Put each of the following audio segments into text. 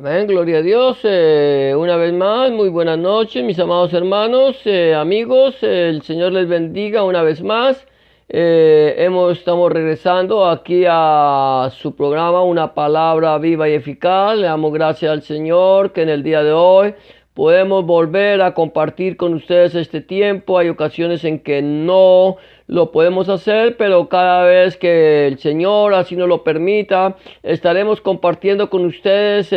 Amén, gloria a Dios. Una vez más, muy buenas noches, mis amados hermanos, amigos. El Señor les bendiga una vez más. Estamos regresando aquí a su programa, Una Palabra Viva y Eficaz. Le damos gracias al Señor que en el día de hoy podemos volver a compartir con ustedes este tiempo. Hay ocasiones en que no lo podemos hacer, pero cada vez que el Señor así nos lo permita, estaremos compartiendo con ustedes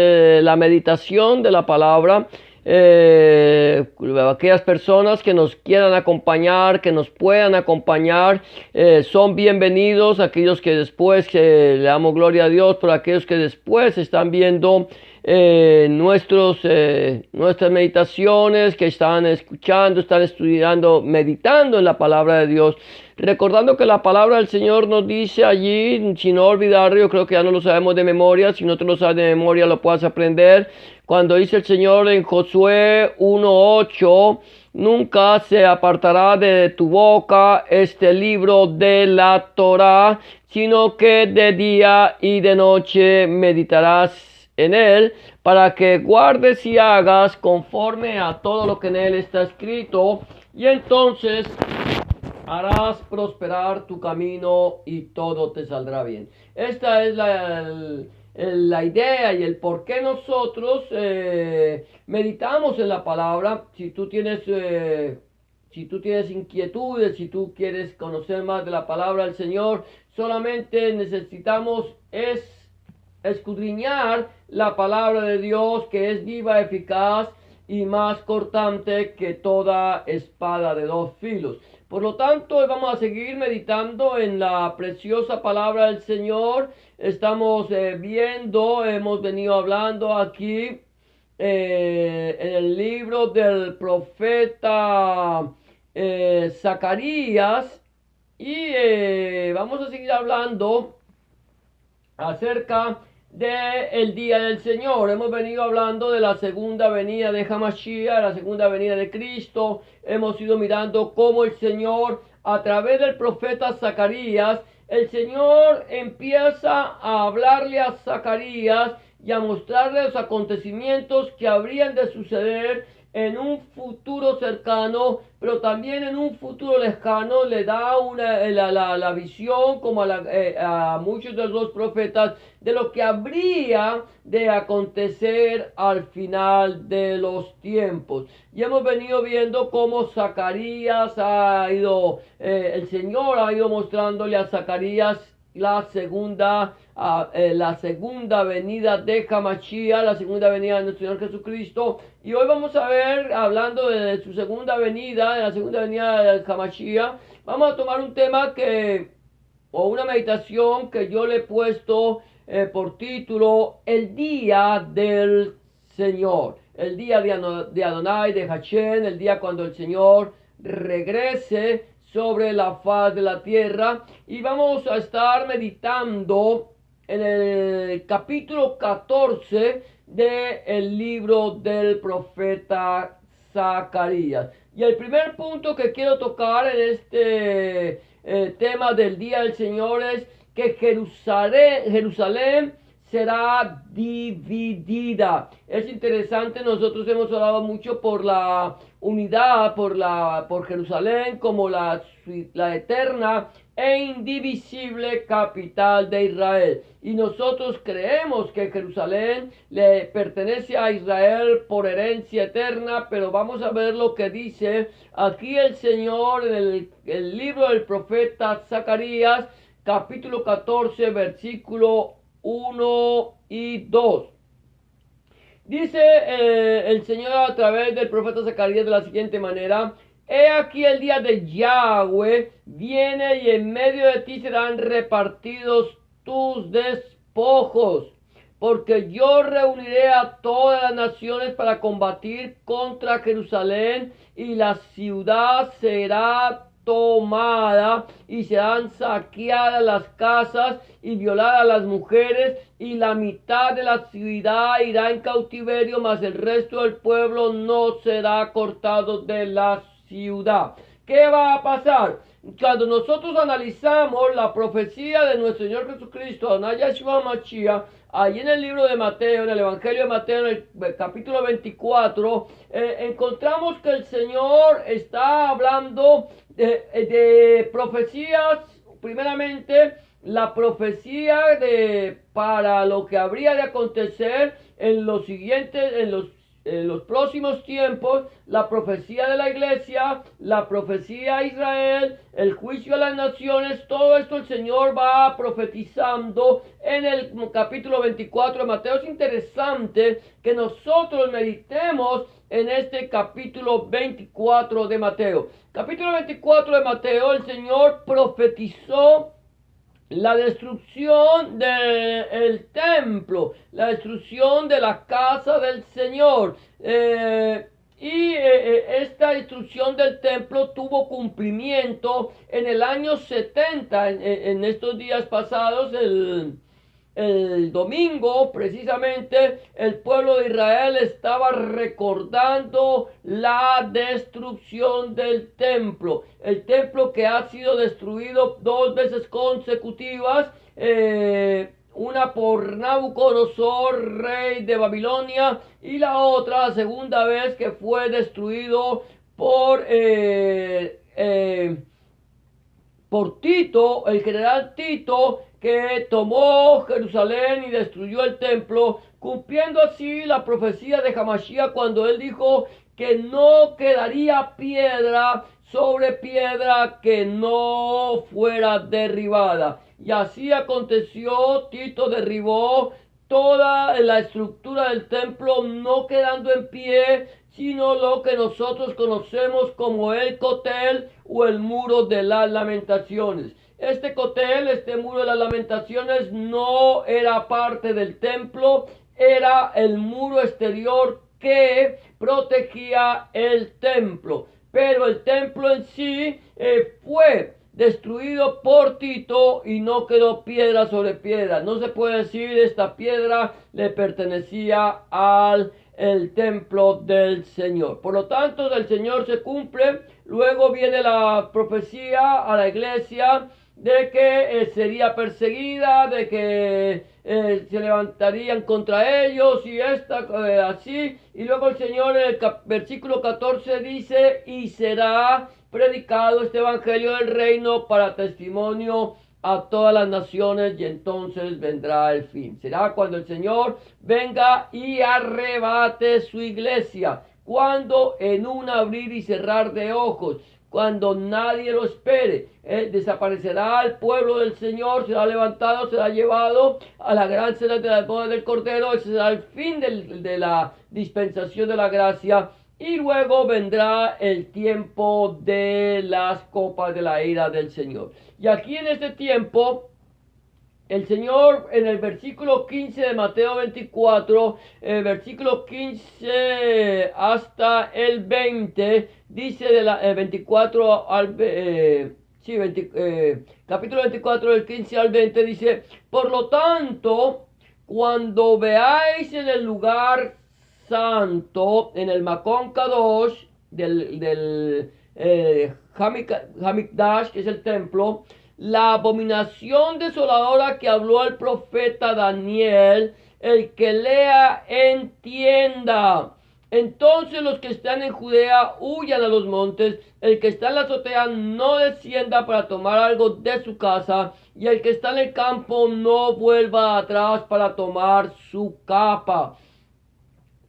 la meditación de la palabra. Aquellas personas que nos quieran acompañar, que nos puedan acompañar, son bienvenidos. Aquellos que después, le damos gloria a Dios por aquellos que después están viendo nuestras meditaciones, que están escuchando, están estudiando, meditando en la palabra de Dios. Recordando que la palabra del Señor nos dice allí, sin no olvidarlo, yo creo que ya no lo sabemos de memoria. Si no te lo sabes de memoria, lo puedes aprender. Cuando dice el Señor en Josué 1:8, nunca se apartará de tu boca este libro de la Torá, sino que de día y de noche meditarás en él, para que guardes y hagas conforme a todo lo que en él está escrito, y entonces harás prosperar tu camino y todo te saldrá bien. Esta es la idea y el por qué nosotros meditamos en la palabra. Si tú tienes inquietudes, si tú quieres conocer más de la palabra del Señor, solamente necesitamos escudriñar la palabra de Dios, que es viva, eficaz y más cortante que toda espada de dos filos. Por lo tanto, hoy vamos a seguir meditando en la preciosa palabra del Señor. Estamos hemos venido hablando aquí en el libro del profeta Zacarías, y vamos a seguir hablando acerca del día del Señor. Hemos venido hablando de la segunda venida de Hamashiach, la segunda venida de Cristo. Hemos ido mirando cómo el Señor, a través del profeta Zacarías, el Señor empieza a hablarle a Zacarías y a mostrarle los acontecimientos que habrían de suceder en un futuro cercano, pero también en un futuro lejano. Le da la visión, como a muchos de los profetas, de lo que habría de acontecer al final de los tiempos. Y hemos venido viendo cómo Zacarías el Señor ha ido mostrándole a Zacarías la segunda venida de Hamashiach, la segunda venida de nuestro Señor Jesucristo. Y hoy vamos a ver, hablando de su segunda venida, de la segunda venida de Hamashiach, vamos a tomar un tema o una meditación que yo le he puesto por título: el día del Señor, el día de Adonai, de Hashem, el día cuando el Señor regrese sobre la faz de la tierra. Y vamos a estar meditando en el capítulo 14 del libro del profeta Zacarías. Y el primer punto que quiero tocar en este tema del día del Señor es que Jerusalén será dividida. Es interesante, nosotros hemos hablado mucho por la unidad, por Jerusalén como la eterna e indivisible capital de Israel. Y nosotros creemos que Jerusalén le pertenece a Israel por herencia eterna, pero vamos a ver lo que dice aquí el Señor en el libro del profeta Zacarías, capítulo 14, versículo 1 y 2. Dice el Señor a través del profeta Zacarías de la siguiente manera: he aquí el día de Yahweh viene, y en medio de ti serán repartidos tus despojos, porque yo reuniré a todas las naciones para combatir contra Jerusalén, y la ciudad será tomada, y serán saqueadas las casas y violadas las mujeres, y la mitad de la ciudad irá en cautiverio, mas el resto del pueblo no será cortado de la ciudad. ¿Qué va a pasar? cuando nosotros analizamos la profecía de nuestro Señor Jesucristo, Adonai Yahshua Mashiach, ahí en el libro de Mateo, en el Evangelio de Mateo, en el capítulo 24, encontramos que el Señor está hablando de profecías, primeramente, la profecía para lo que habría de acontecer en los siguientes, en los próximos tiempos, la profecía de la iglesia, la profecía a Israel, el juicio a las naciones, todo esto el Señor va profetizando en el capítulo 24 de Mateo. Es interesante que nosotros meditemos en este capítulo 24 de Mateo. Capítulo 24 de Mateo, el Señor profetizó la destrucción del templo, la destrucción de la casa del Señor. Esta destrucción del templo tuvo cumplimiento en el año 70, en estos días pasados, el domingo, precisamente, el pueblo de Israel estaba recordando la destrucción del templo. El templo que ha sido destruido 2 veces consecutivas, una por Nabucodonosor, rey de Babilonia, y la otra, la segunda vez, que fue destruido por Tito, el general Tito, que tomó Jerusalén y destruyó el templo, cumpliendo así la profecía de Hamashiach cuando él dijo que no quedaría piedra sobre piedra que no fuera derribada. Y así aconteció. Tito derribó toda la estructura del templo, no quedando en pie, sino lo que nosotros conocemos como el Cotel o el muro de las lamentaciones. Este Cotel, este muro de las lamentaciones, no era parte del templo, era el muro exterior que protegía el templo. Pero el templo en sí fue destruido por Tito y no quedó piedra sobre piedra. No se puede decir esta piedra le pertenecía al templo del Señor. Por lo tanto, el Señor se cumple. Luego viene la profecía a la iglesia de que sería perseguida, de que se levantarían contra ellos y así. Y luego el Señor en el versículo 14 dice: y será predicado este evangelio del reino para testimonio a todas las naciones, y entonces vendrá el fin. Será cuando el Señor venga y arrebate su iglesia, cuando en un abrir y cerrar de ojos, cuando nadie lo espere, desaparecerá el pueblo del Señor, será levantado, será llevado a la gran cena de las bodas del Cordero. Ese será el fin de la dispensación de la gracia. Y luego vendrá el tiempo de las copas de la ira del Señor. Y aquí en este tiempo, el Señor en el versículo 15 de Mateo 24, versículo 15 hasta el 20, dice de la 24 al... capítulo 24 del 15 al 20 dice: por lo tanto, cuando veáis en el lugar santo, en el Makon Kadosh del Hamikdash, que es el templo, la abominación desoladora que habló el profeta Daniel, el que lea entienda. Entonces los que están en Judea huyan a los montes, el que está en la azotea no descienda para tomar algo de su casa, y el que está en el campo no vuelva atrás para tomar su capa.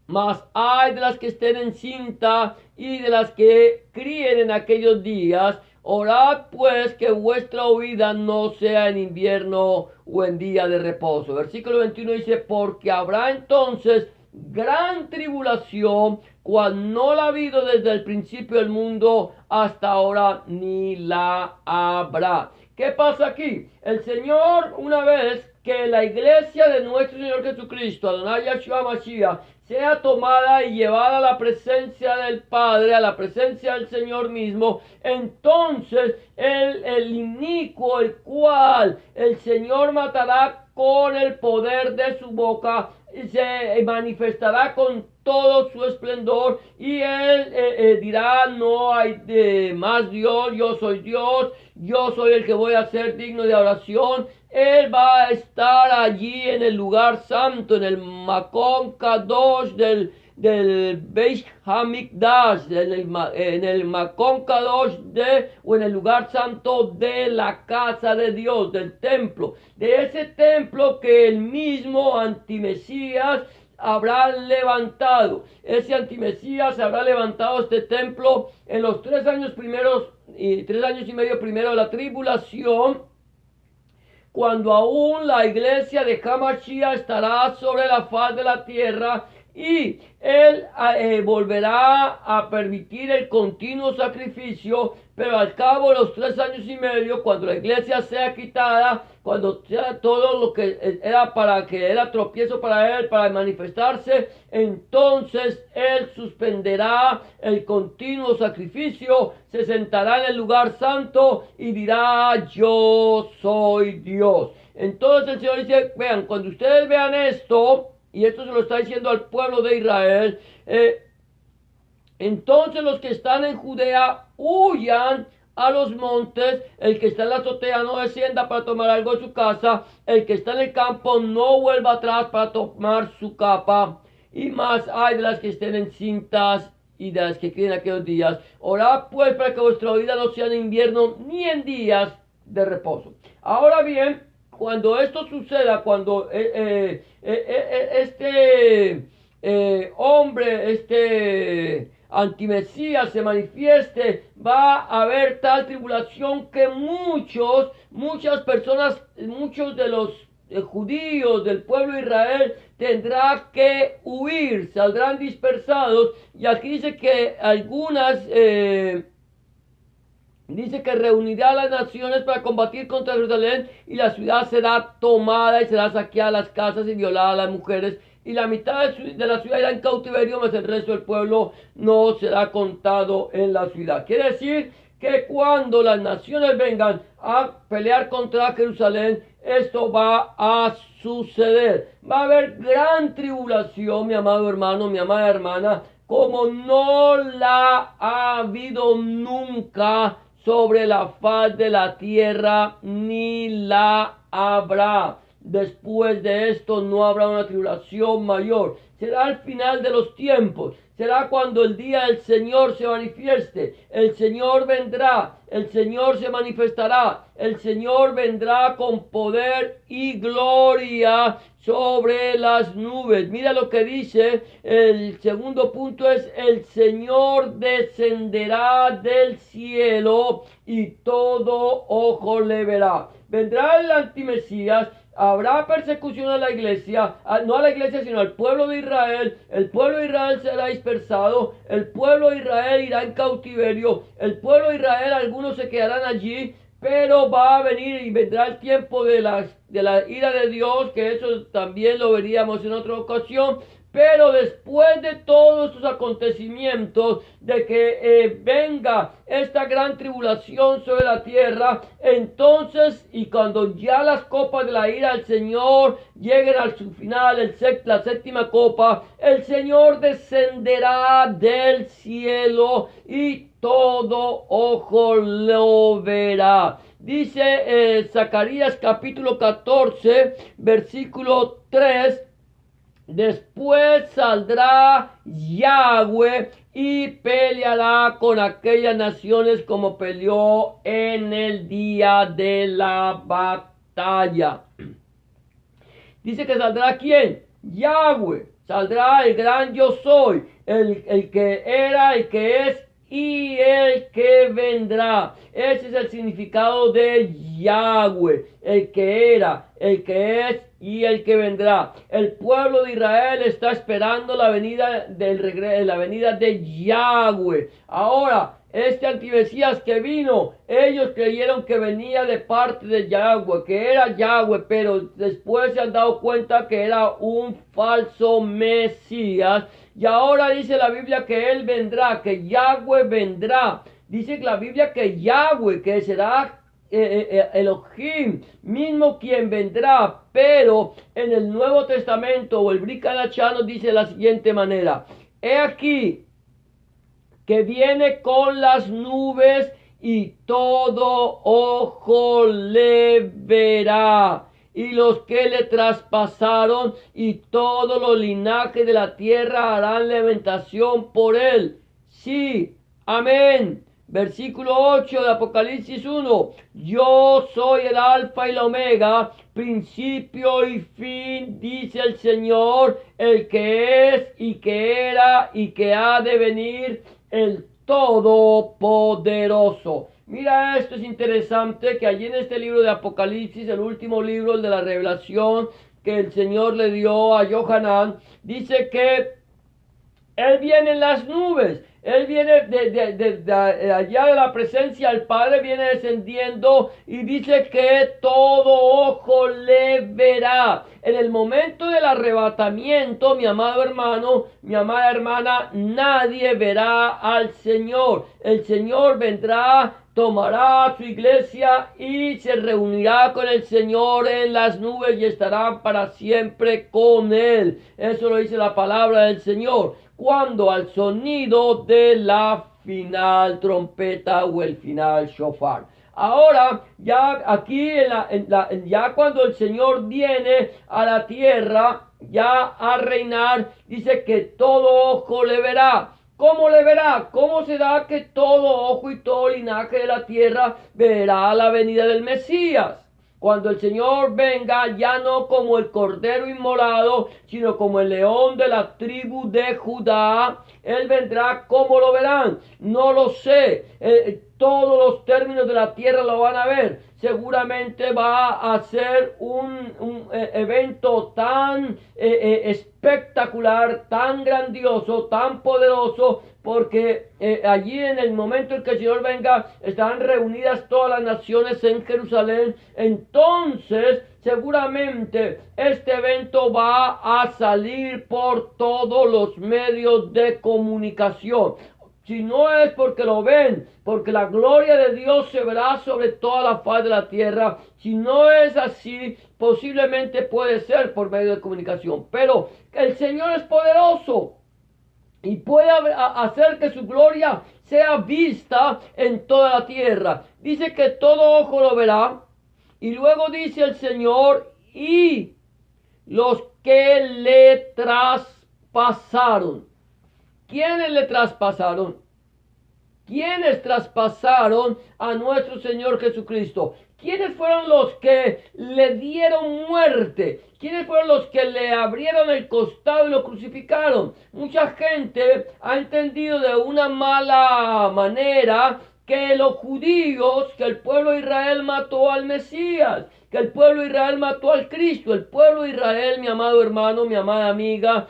Mas hay de las que estén encinta y de las que críen en aquellos días. Orad pues que vuestra huida no sea en invierno o en día de reposo. Versículo 21 dice: porque habrá entonces gran tribulación, cual no la ha habido desde el principio del mundo hasta ahora, ni la habrá. ¿Qué pasa aquí? El Señor, una vez que la iglesia de nuestro Señor Jesucristo, Adonai Yahshua Mashiach, sea tomada y llevada a la presencia del Padre, a la presencia del Señor mismo, entonces el inicuo, el cual el Señor matará con el poder de su boca, se manifestará con todo su esplendor, y él dirá: no hay más Dios, yo soy Dios, yo soy el que voy a ser digno de oración. Él va a estar allí en el lugar santo, en el Makom Kadosh del Beit Hamikdash, en el Makom Kadosh o en el lugar santo de la casa de Dios, del templo, de ese templo que el mismo antimesías habrá levantado. Ese antimesías habrá levantado este templo en los 3 años primeros y 3 años y medio primero de la tribulación, cuando aún la iglesia de Hamashiach estará sobre la faz de la tierra, y él volverá a permitir el continuo sacrificio. Pero al cabo de los 3 años y medio, cuando la iglesia sea quitada, cuando sea todo lo que era tropiezo para él, para manifestarse, entonces él suspenderá el continuo sacrificio, se sentará en el lugar santo y dirá: yo soy Dios. Entonces el Señor dice: vean, cuando ustedes vean esto, y esto se lo está diciendo al pueblo de Israel, entonces los que están en Judea huyan a los montes, el que está en la azotea no descienda para tomar algo de su casa, el que está en el campo no vuelva atrás para tomar su capa, y más hay de las que estén encintas y de las que críen aquellos días. Orad pues para que vuestra vida no sea en invierno ni en días de reposo. Ahora bien, cuando esto suceda, cuando este antimesías se manifieste, va a haber tal tribulación que muchas personas, muchos de los judíos del pueblo de Israel tendrá que huir, saldrán dispersados. Y aquí dice que dice que reunirá a las naciones para combatir contra Jerusalén, y la ciudad será tomada y será saqueada las casas y violada a las mujeres, y la mitad de la ciudad irá en cautiverio, mas el resto del pueblo no será contado en la ciudad. Quiere decir que cuando las naciones vengan a pelear contra Jerusalén, esto va a suceder. Va a haber gran tribulación, mi amado hermano, mi amada hermana, como no la ha habido nunca sobre la faz de la tierra, ni la habrá. Después de esto no habrá una tribulación mayor. Será el final de los tiempos. Será cuando el día del Señor se manifieste. El Señor vendrá. El Señor se manifestará. El Señor vendrá con poder y gloria sobre las nubes. Mira lo que dice. El segundo punto es: el Señor descenderá del cielo y todo ojo le verá. Vendrá el antimesías. Habrá persecución a la iglesia, no a la iglesia sino al pueblo de Israel. El pueblo de Israel será dispersado, el pueblo de Israel irá en cautiverio, el pueblo de Israel, algunos se quedarán allí, pero va a venir y vendrá el tiempo de la ira de Dios, que eso también lo veríamos en otra ocasión. Pero después de todos estos acontecimientos, de que venga esta gran tribulación sobre la tierra, entonces, y cuando ya las copas de la ira del Señor lleguen a su final, la séptima copa, el Señor descenderá del cielo y todo ojo lo verá. Dice Zacarías capítulo 14, versículo 3. Después saldrá Yahweh y peleará con aquellas naciones como peleó en el día de la batalla. Dice que saldrá ¿quién? Yahweh. Saldrá el gran yo soy, el que era, el que es y el que vendrá. Ese es el significado de Yahweh, el que era, el que es y el que vendrá. El pueblo de Israel está esperando la venida de Yahweh. Ahora, este antimesías que vino, ellos creyeron que venía de parte de Yahweh, que era Yahweh, pero después se han dado cuenta que era un falso mesías. Y ahora dice la Biblia que él vendrá, que Yahweh vendrá. Dice la Biblia que Yahweh, que será Elohim, mismo quien vendrá. Pero en el Nuevo Testamento, o el Brit Hadashah nos dice de la siguiente manera: he aquí que viene con las nubes y todo ojo le verá, y los que le traspasaron y todos los linajes de la tierra harán lamentación por él. Sí, amén. Versículo 8 de Apocalipsis 1. Yo soy el alfa y la omega, principio y fin, dice el Señor, el que es y que era y que ha de venir, el Todopoderoso. Mira, esto es interesante, que allí en este libro de Apocalipsis, el último libro, el de la revelación que el Señor le dio a Yohanan, dice que Él viene en las nubes. Él viene de allá de la presencia del Padre, viene descendiendo y dice que todo ojo le verá. En el momento del arrebatamiento, mi amado hermano, mi amada hermana, nadie verá al Señor. El Señor vendrá, tomará a su iglesia y se reunirá con el Señor en las nubes y estarán para siempre con Él. Eso lo dice la palabra del Señor. Cuando al sonido de la final trompeta o el final shofar. Ahora, ya aquí, ya cuando el Señor viene a la tierra, ya a reinar, dice que todo ojo le verá. ¿Cómo le verá? ¿Cómo será que todo ojo y todo linaje de la tierra verá la venida del Mesías? Cuando el Señor venga, ya no como el cordero inmolado, sino como el león de la tribu de Judá, Él vendrá. ¿Cómo lo verán? No lo sé. Todos los términos de la tierra lo van a ver. Seguramente va a ser un evento tan espectacular, tan grandioso, tan poderoso, porque allí en el momento en que el Señor venga, estarán reunidas todas las naciones en Jerusalén. Entonces, seguramente este evento va a salir por todos los medios de comunicación. Si no es porque lo ven, porque la gloria de Dios se verá sobre toda la faz de la tierra. Si no es así, posiblemente puede ser por medio de comunicación. Pero el Señor es poderoso y puede hacer que su gloria sea vista en toda la tierra. Dice que todo ojo lo verá. Y luego dice el Señor, y los que le traspasaron. ¿Quiénes le traspasaron? ¿Quiénes traspasaron a nuestro Señor Jesucristo? ¿Quiénes fueron los que le dieron muerte? ¿Quiénes fueron los que le abrieron el costado y lo crucificaron? Mucha gente ha entendido de una mala manera que los judíos, que el pueblo de Israel mató al Mesías, que el pueblo de Israel mató al Cristo. El pueblo de Israel, mi amado hermano, mi amada amiga,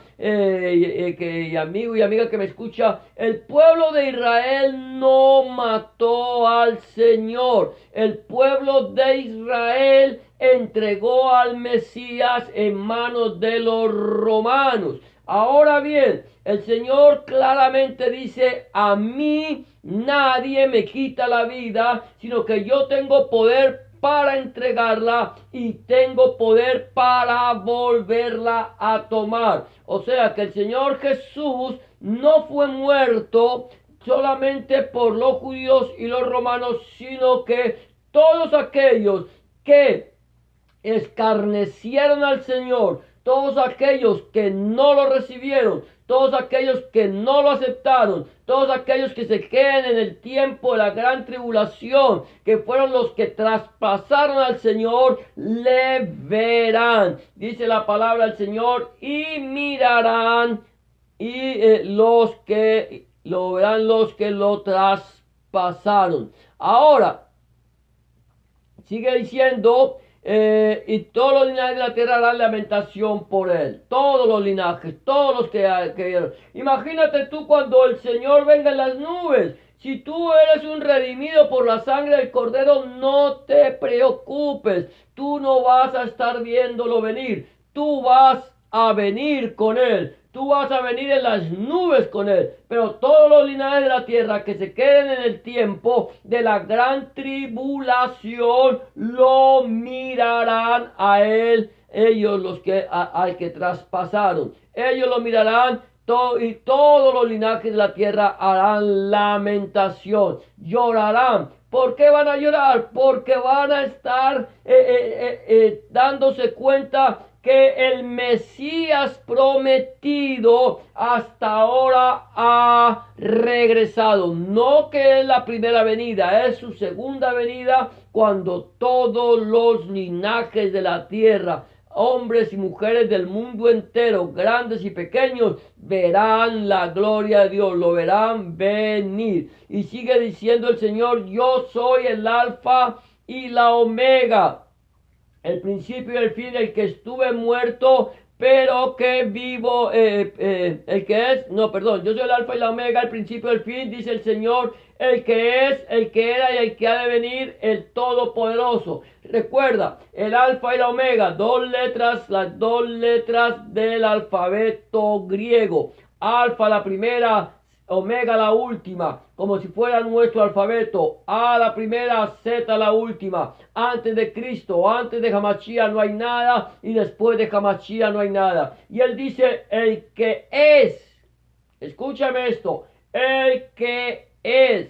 amigo y amiga que me escucha, el pueblo de Israel no mató al Señor. El pueblo de Israel entregó al Mesías en manos de los romanos. Ahora bien, el Señor claramente dice: a mí nadie me quita la vida, sino que yo tengo poder para entregarla y tengo poder para volverla a tomar. O sea que el Señor Jesús no fue muerto solamente por los judíos y los romanos, sino que todos aquellos que escarnecieron al Señor, todos aquellos que no lo recibieron, todos aquellos que no lo aceptaron, todos aquellos que se queden en el tiempo de la gran tribulación, que fueron los que traspasaron al Señor, le verán. Dice la palabra del Señor: y mirarán, y los que lo verán, los que lo traspasaron. Ahora, sigue diciendo: y todos los linajes de la tierra harán lamentación por él. Todos los linajes, todos los que vieron. Imagínate tú cuando el Señor venga en las nubes. Si tú eres un redimido por la sangre del Cordero, no te preocupes. Tú no vas a estar viéndolo venir. Tú vas a venir con él. tú vas a venir en las nubes con él. Pero todos los linajes de la tierra que se queden en el tiempo de la gran tribulación lo mirarán a él, ellos los que al que traspasaron. Ellos lo mirarán y todos los linajes de la tierra harán lamentación, llorarán. ¿Por qué van a llorar? Porque van a estar dándose cuenta que el Mesías prometido hasta ahora ha regresado. No que es la primera venida, es su segunda venida, cuando todos los linajes de la tierra, hombres y mujeres del mundo entero, grandes y pequeños, verán la gloria de Dios, lo verán venir. Y sigue diciendo el Señor: yo soy el alfa y la omega, el principio y el fin, el que estuve muerto, pero que vivo, yo soy el alfa y la omega, el principio y el fin, dice el Señor, el que es, el que era y el que ha de venir, el todopoderoso. Recuerda, el alfa y la omega, las dos letras del alfabeto griego. Alfa la primera, omega la última, como si fuera nuestro alfabeto. A la primera, Z la última. Antes de Cristo, antes de Hamashia no hay nada, y después de Hamashia no hay nada. Y él dice: el que es, escúchame esto, el que es,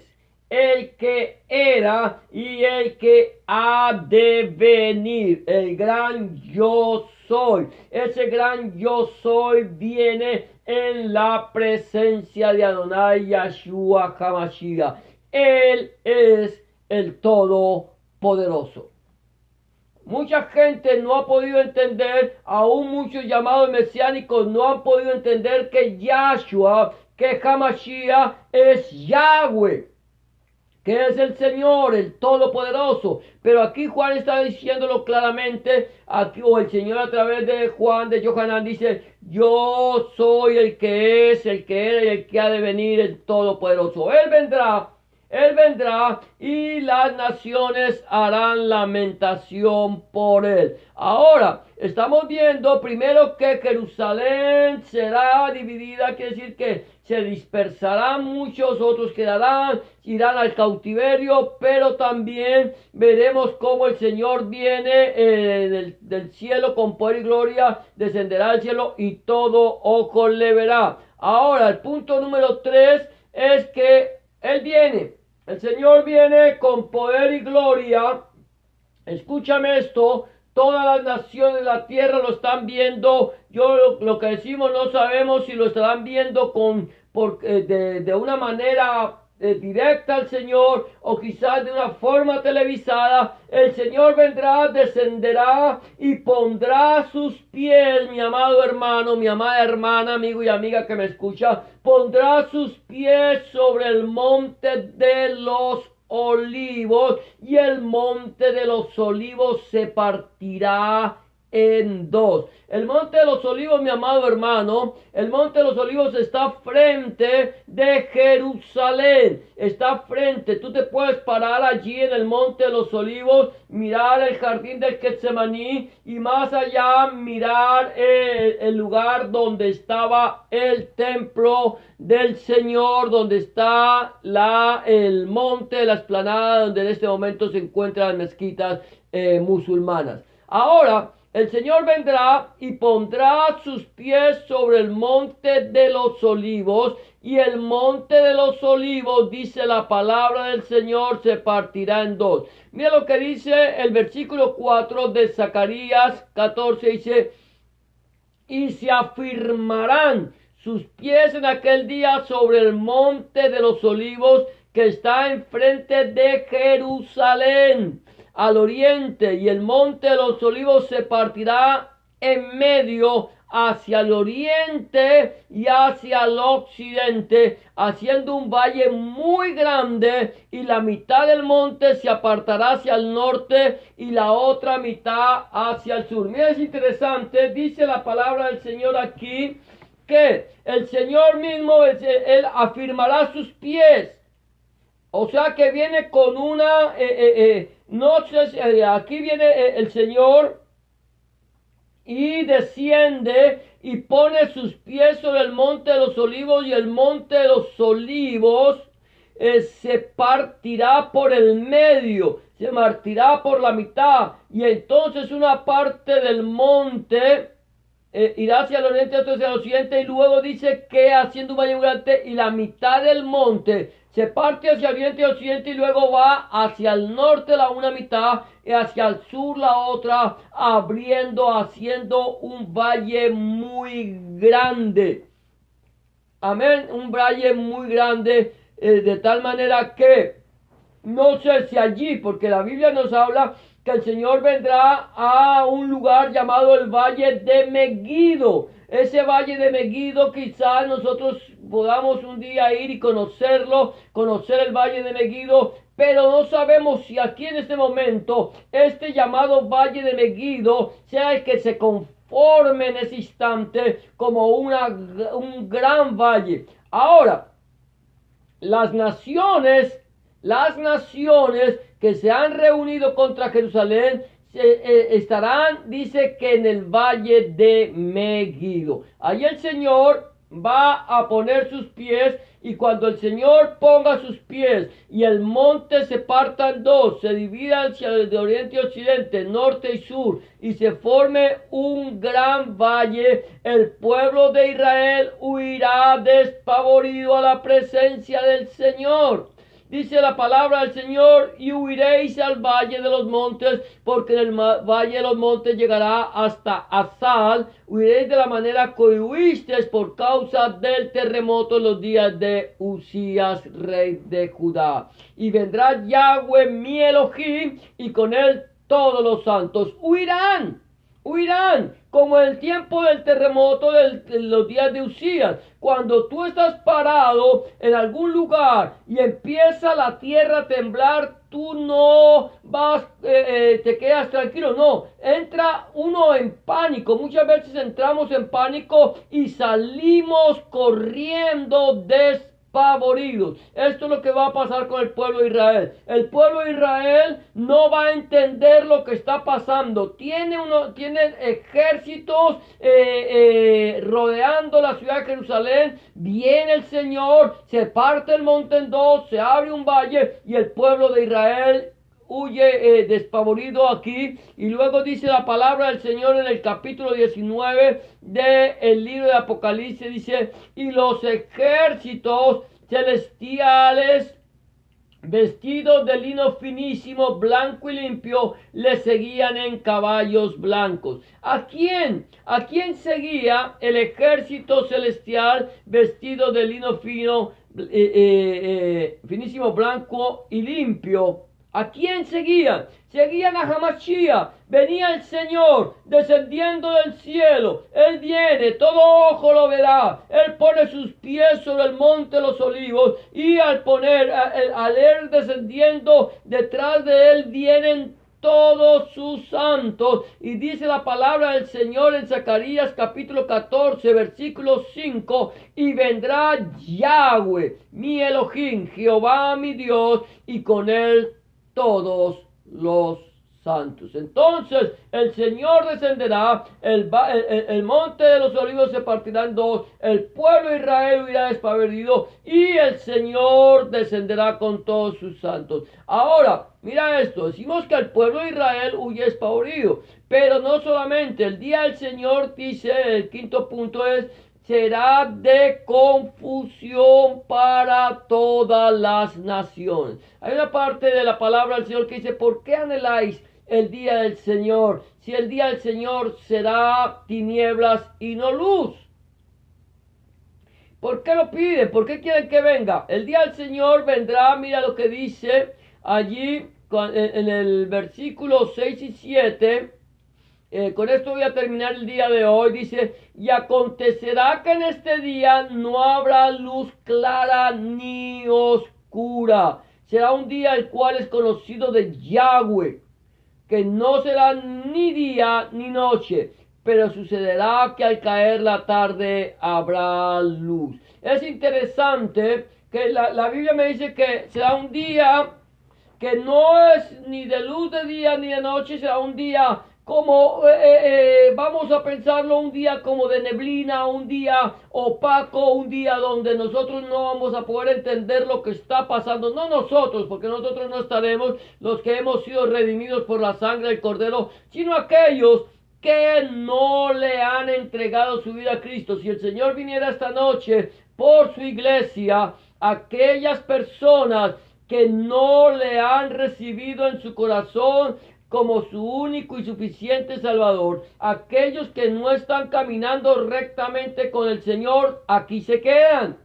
el que era y el que ha de venir, el gran yo soy. Ese gran yo soy viene en la presencia de Adonai Yahshua HaMashiach. Él es el Todopoderoso. Mucha gente no ha podido entender, aún muchos llamados mesiánicos no han podido entender que Yahshua, que HaMashiach es Yahweh, que es el Señor, el Todopoderoso. Pero aquí Juan está diciéndolo claramente, aquí, o el Señor a través de Juan, de Yohanan, dice: yo soy el que es, el que era y el que ha de venir, el Todopoderoso. Él vendrá y las naciones harán lamentación por él. Ahora, estamos viendo primero que Jerusalén será dividida, quiere decir que se dispersarán muchos, otros quedarán, irán al cautiverio, pero también veremos cómo el Señor viene del cielo con poder y gloria, descenderá al cielo y todo ojo le verá. Ahora, el punto número 3 es que Él viene, el Señor viene con poder y gloria. Escúchame esto. Todas las naciones de la tierra lo están viendo. Lo que decimos, no sabemos si lo estarán viendo de una manera directa al Señor, o quizás de una forma televisada. El Señor vendrá, descenderá y pondrá sus pies, mi amado hermano, mi amada hermana, amigo y amiga que me escucha, pondrá sus pies sobre el monte de los olivos, y el monte de los olivos se partirá en dos. El monte de los olivos, mi amado hermano, el monte de los olivos está frente de Jerusalén, está frente. Tú te puedes parar allí en el monte de los olivos, mirar el jardín del Getsemaní, y más allá mirar el lugar donde estaba el templo del Señor, donde está el monte de la explanada, donde en este momento se encuentran las mezquitas musulmanas. Ahora, el Señor vendrá y pondrá sus pies sobre el monte de los olivos, y el monte de los olivos, dice la palabra del Señor, se partirá en dos. Mira lo que dice el versículo 4 de Zacarías 14, dice: y se afirmarán sus pies en aquel día sobre el monte de los olivos que está enfrente de Jerusalén, al oriente, y el monte de los olivos se partirá en medio hacia el oriente y hacia el occidente, haciendo un valle muy grande, y la mitad del monte se apartará hacia el norte y la otra mitad hacia el sur. Mira, es interesante, dice la palabra del Señor aquí, que el Señor mismo, Él afirmará sus pies. O sea que viene con aquí viene el Señor, y desciende y pone sus pies sobre el monte de los olivos, y el monte de los olivos se partirá por el medio, se partirá por la mitad, y entonces una parte del monte irá hacia el oriente, otra hacia el occidente, y luego dice que haciendo un valle muy grande, y la mitad del monte se parte hacia el oriente y occidente, y luego va hacia el norte la una mitad y hacia el sur la otra, abriendo, haciendo un valle muy grande. Amén, un valle muy grande, de tal manera que no sé si allí, porque la Biblia nos habla que el Señor vendrá a un lugar llamado el Valle de Megiddo. Ese Valle de Megiddo quizás nosotros podamos un día ir y conocerlo, conocer el Valle de Megiddo, pero no sabemos si aquí en este momento este llamado Valle de Megiddo sea el que se conforme en ese instante como un gran valle. Ahora, las naciones que se han reunido contra Jerusalén estarán, dice que en el valle de Megiddo. Allí el Señor va a poner sus pies, y cuando el Señor ponga sus pies y el monte se parta en dos, se divida hacia el de oriente y occidente, norte y sur, y se forme un gran valle, el pueblo de Israel huirá despavorido a la presencia del Señor. Dice la palabra del Señor: y huiréis al valle de los montes, porque en el valle de los montes llegará hasta Azal. Huiréis de la manera que huisteis por causa del terremoto en los días de Usías, rey de Judá. Y vendrá Yahweh mi Elohim, y con él todos los santos. Huirán como en el tiempo del terremoto de los días de Usías. Cuando tú estás parado en algún lugar y empieza la tierra a temblar, tú no te quedas tranquilo, no, entra uno en pánico. Muchas veces entramos en pánico y salimos corriendo despavoridos. Esto es lo que va a pasar con el pueblo de Israel. El pueblo de Israel no va a entender lo que está pasando. Tiene ejércitos rodeando la ciudad de Jerusalén. Viene el Señor, se parte el monte en dos, se abre un valle, y el pueblo de Israel huye despavorido aquí. Y luego dice la palabra del Señor en el capítulo 19 del libro de Apocalipsis, dice: y los ejércitos celestiales, vestidos de lino finísimo, blanco y limpio, le seguían en caballos blancos. ¿A quién? ¿A quién seguía el ejército celestial vestido de lino fino, finísimo, blanco y limpio? ¿A quién seguían? Seguían a Hamashiach. Venía el Señor descendiendo del cielo. Él viene, todo ojo lo verá. Él pone sus pies sobre el monte de los olivos, y al él descendiendo, detrás de él vienen todos sus santos. Y dice la palabra del Señor en Zacarías capítulo 14 versículo 5: y vendrá Yahweh mi Elohim, Jehová mi Dios, y con él todos los santos. Entonces el Señor descenderá, el monte de los olivos se partirá en dos, el pueblo de Israel huirá despavorido, y el Señor descenderá con todos sus santos. Ahora, mira esto, decimos que el pueblo de Israel huye despavorido, pero no solamente. El día del Señor, dice el quinto punto, será de confusión para todas las naciones. Hay una parte de la palabra del Señor que dice: ¿por qué anheláis el día del Señor? Si el día del Señor será tinieblas y no luz. ¿Por qué lo piden? ¿Por qué quieren que venga? El día del Señor vendrá, mira lo que dice allí en el versículo 6 y 7. Con esto voy a terminar el día de hoy. Dice: y acontecerá que en este día no habrá luz clara ni oscura. Será un día el cual es conocido de Yahweh, que no será ni día ni noche, pero sucederá que al caer la tarde habrá luz. Es interesante que la Biblia me dice que será un día que no es ni de luz de día ni de noche, será un día como, vamos a pensarlo, un día como de neblina, un día opaco, un día donde nosotros no vamos a poder entender lo que está pasando. No nosotros, porque nosotros no estaremos, los que hemos sido redimidos por la sangre del Cordero, sino aquellos que no le han entregado su vida a Cristo. Si el Señor viniera esta noche por su iglesia, aquellas personas que no le han recibido en su corazón como su único y suficiente Salvador, aquellos que no están caminando rectamente con el Señor, aquí se quedan.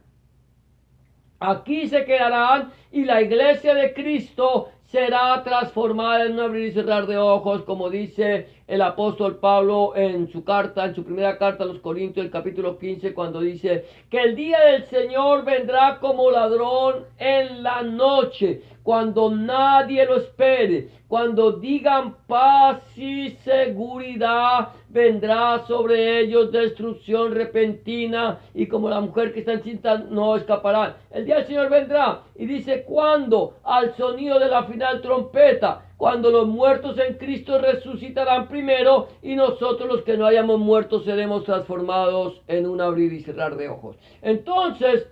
Aquí se quedarán y la iglesia de Cristo será transformada en un abrir y cerrar de ojos, como dice el apóstol Pablo en su carta, en su primera carta a los Corintios, el capítulo 15, cuando dice que el día del Señor vendrá como ladrón en la noche, cuando nadie lo espere, cuando digan paz y seguridad, vendrá sobre ellos destrucción repentina, y como la mujer que está encinta no escaparán. El día del Señor vendrá, y dice, cuando al sonido de la final trompeta, cuando los muertos en Cristo resucitarán primero, y nosotros los que no hayamos muerto seremos transformados en un abrir y cerrar de ojos. Entonces,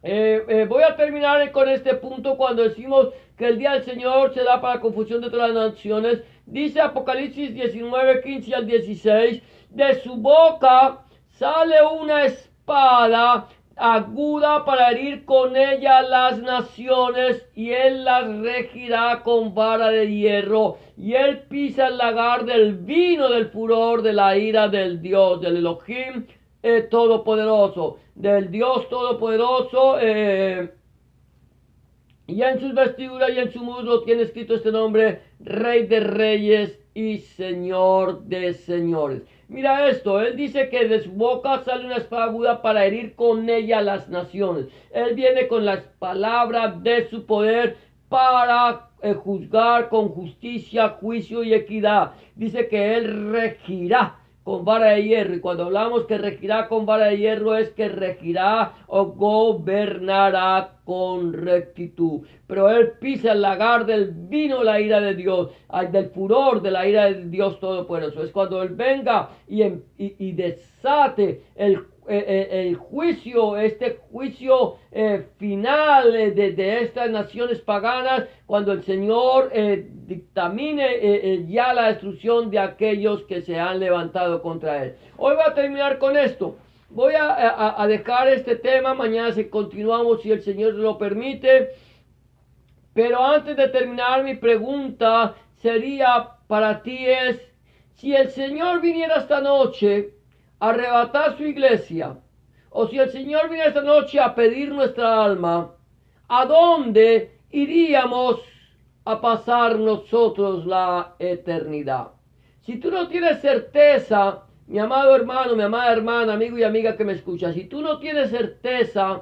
voy a terminar con este punto cuando decimos que el día del Señor se da para confusión de todas las naciones. Dice Apocalipsis 19, 15 al 16, de su boca sale una espada aguda para herir con ella las naciones, y él las regirá con vara de hierro, y él pisa el lagar del vino del furor de la ira del Dios, del Elohim todopoderoso, del Dios todopoderoso, y en sus vestiduras y en su muslo tiene escrito este nombre: Rey de Reyes y Señor de Señores. Mira esto, él dice que de su boca sale una espada aguda para herir con ella las naciones. Él viene con las palabras de su poder para juzgar con justicia, juicio y equidad. Dice que él regirá con vara de hierro, y cuando hablamos que regirá con vara de hierro es que regirá o gobernará con rectitud. Pero él pisa el lagar del vino, la ira de Dios, del furor de la ira de Dios todopoderoso. Es cuando él venga y desate el juicio, este juicio final de estas naciones paganas, cuando el Señor dictamine ya la destrucción de aquellos que se han levantado contra él. Hoy voy a terminar con esto. Voy a dejar este tema, mañana si continuamos, si el Señor lo permite. Pero antes de terminar, mi pregunta sería para ti es, si el Señor viniera esta noche a arrebatar su iglesia, o si el Señor viniera esta noche a pedir nuestra alma, ¿a dónde iríamos a pasar nosotros la eternidad? Si tú no tienes certeza, mi amado hermano, mi amada hermana, amigo y amiga que me escucha, si tú no tienes certeza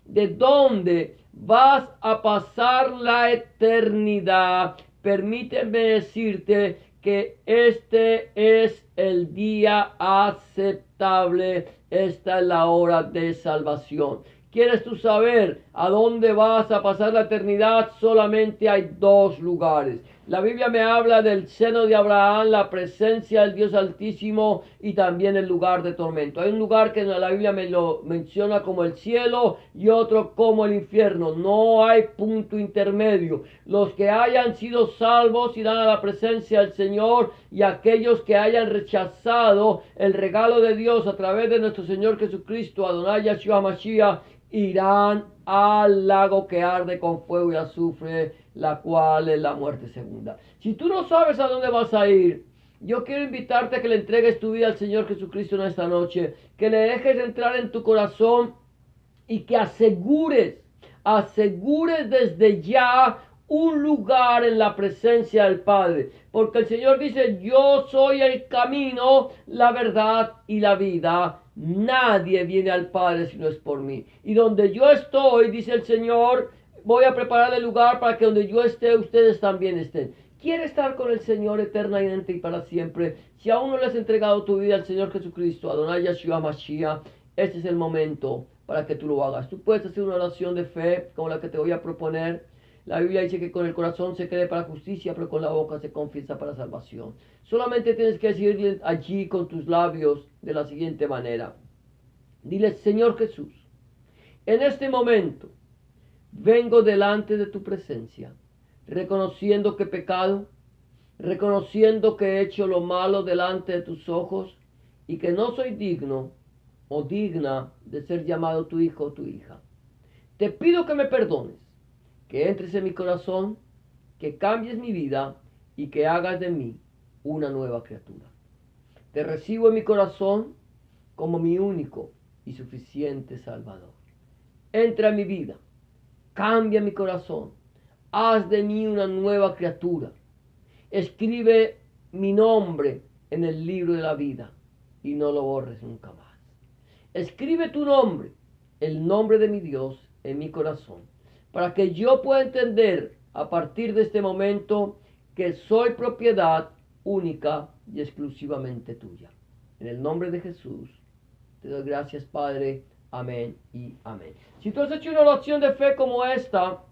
de dónde vas a pasar la eternidad, permíteme decirte que este es el día aceptable, esta es la hora de salvación. ¿Quieres tú saber a dónde vas a pasar la eternidad? Solamente hay dos lugares. La Biblia me habla del seno de Abraham, la presencia del Dios Altísimo, y también el lugar de tormento. Hay un lugar que la Biblia me lo menciona como el cielo y otro como el infierno. No hay punto intermedio. Los que hayan sido salvos irán a la presencia del Señor, y aquellos que hayan rechazado el regalo de Dios a través de nuestro Señor Jesucristo, Adonai Yeshua Mashiach, irán al lago que arde con fuego y azufre, la cual es la muerte segunda. Si tú no sabes a dónde vas a ir, yo quiero invitarte a que le entregues tu vida al Señor Jesucristo en esta noche, que le dejes entrar en tu corazón y que asegures desde ya un lugar en la presencia del Padre, porque el Señor dice: yo soy el camino, la verdad y la vida. Nadie viene al Padre si no es por mí. Y donde yo estoy, dice el Señor, voy a preparar el lugar para que donde yo esté, ustedes también estén. ¿Quiere estar con el Señor eternamente y para siempre? Si aún no le has entregado tu vida al Señor Jesucristo, Adonai Yeshua Mashiach, este es el momento para que tú lo hagas. Tú puedes hacer una oración de fe como la que te voy a proponer. La Biblia dice que con el corazón se cree para justicia, pero con la boca se confiesa para salvación. Solamente tienes que decirle allí con tus labios de la siguiente manera. Dile, Señor Jesús, en este momento vengo delante de tu presencia, reconociendo que he pecado, reconociendo que he hecho lo malo delante de tus ojos y que no soy digno o digna de ser llamado tu hijo o tu hija. Te pido que me perdones, que entres en mi corazón, que cambies mi vida y que hagas de mí una nueva criatura. Te recibo en mi corazón como mi único y suficiente Salvador. Entra en mi vida, cambia mi corazón, haz de mí una nueva criatura. Escribe mi nombre en el libro de la vida y no lo borres nunca más. Escribe tu nombre, el nombre de mi Dios, en mi corazón, para que yo pueda entender a partir de este momento que soy propiedad única y exclusivamente tuya. En el nombre de Jesús, te doy gracias, Padre. Amén y amén. Si tú has hecho una oración de fe como esta,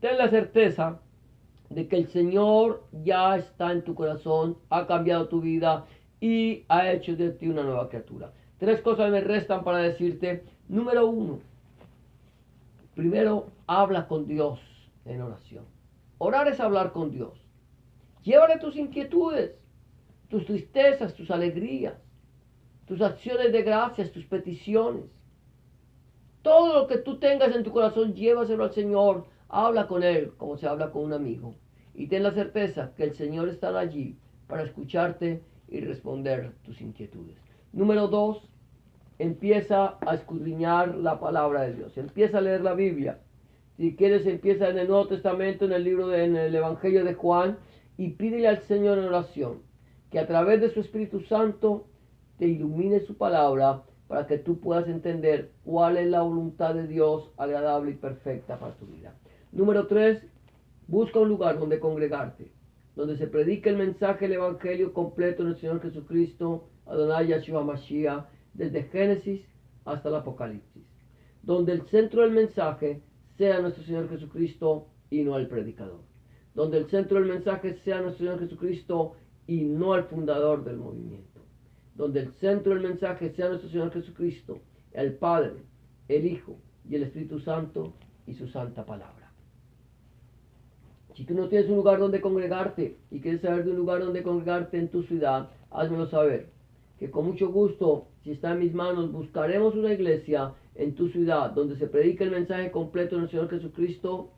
ten la certeza de que el Señor ya está en tu corazón, ha cambiado tu vida y ha hecho de ti una nueva criatura. 3 cosas me restan para decirte. Número 1. Primero, habla con Dios en oración. Orar es hablar con Dios. Llévale tus inquietudes, tus tristezas, tus alegrías, tus acciones de gracias, tus peticiones. Todo lo que tú tengas en tu corazón, llévaselo al Señor. Habla con Él como se habla con un amigo. Y ten la certeza que el Señor estará allí para escucharte y responder tus inquietudes. Número 2. Empieza a escudriñar la palabra de Dios. Empieza a leer la Biblia. Si quieres, empieza en el Nuevo Testamento, en el Evangelio de Juan, y pídele al Señor en oración que a través de su Espíritu Santo te ilumine su palabra para que tú puedas entender cuál es la voluntad de Dios agradable y perfecta para tu vida. Número 3. Busca un lugar donde congregarte, donde se predique el mensaje del Evangelio completo del Señor Jesucristo, Adonai Yahshua Mashiach, desde Génesis hasta el Apocalipsis, donde el centro del mensaje sea nuestro Señor Jesucristo y no el predicador, donde el centro del mensaje sea nuestro Señor Jesucristo y no el fundador del movimiento, donde el centro del mensaje sea nuestro Señor Jesucristo, el Padre, el Hijo y el Espíritu Santo y su santa palabra. Si tú no tienes un lugar donde congregarte y quieres saber de un lugar donde congregarte en tu ciudad, házmelo saber, que con mucho gusto, si está en mis manos, buscaremos una iglesia en tu ciudad donde se predique el mensaje completo del Señor Jesucristo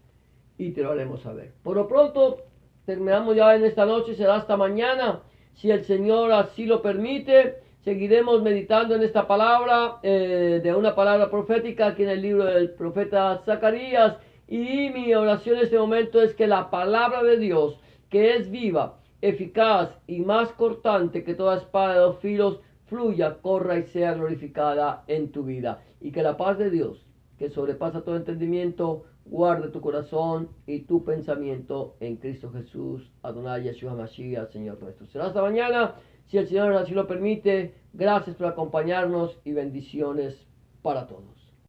y te lo haremos saber. Por lo pronto, terminamos ya en esta noche, será hasta mañana, si el Señor así lo permite. Seguiremos meditando en esta palabra, de una palabra profética aquí en el libro del profeta Zacarías. Y mi oración en este momento es que la palabra de Dios, que es viva, eficaz y más cortante que toda espada de 2 filos, fluya, corra y sea glorificada en tu vida. Y que la paz de Dios, que sobrepasa todo entendimiento, guarde tu corazón y tu pensamiento en Cristo Jesús, Adonai Yahshua Mashiach, Señor nuestro. Será hasta mañana, si el Señor así lo permite. Gracias por acompañarnos y bendiciones para todos.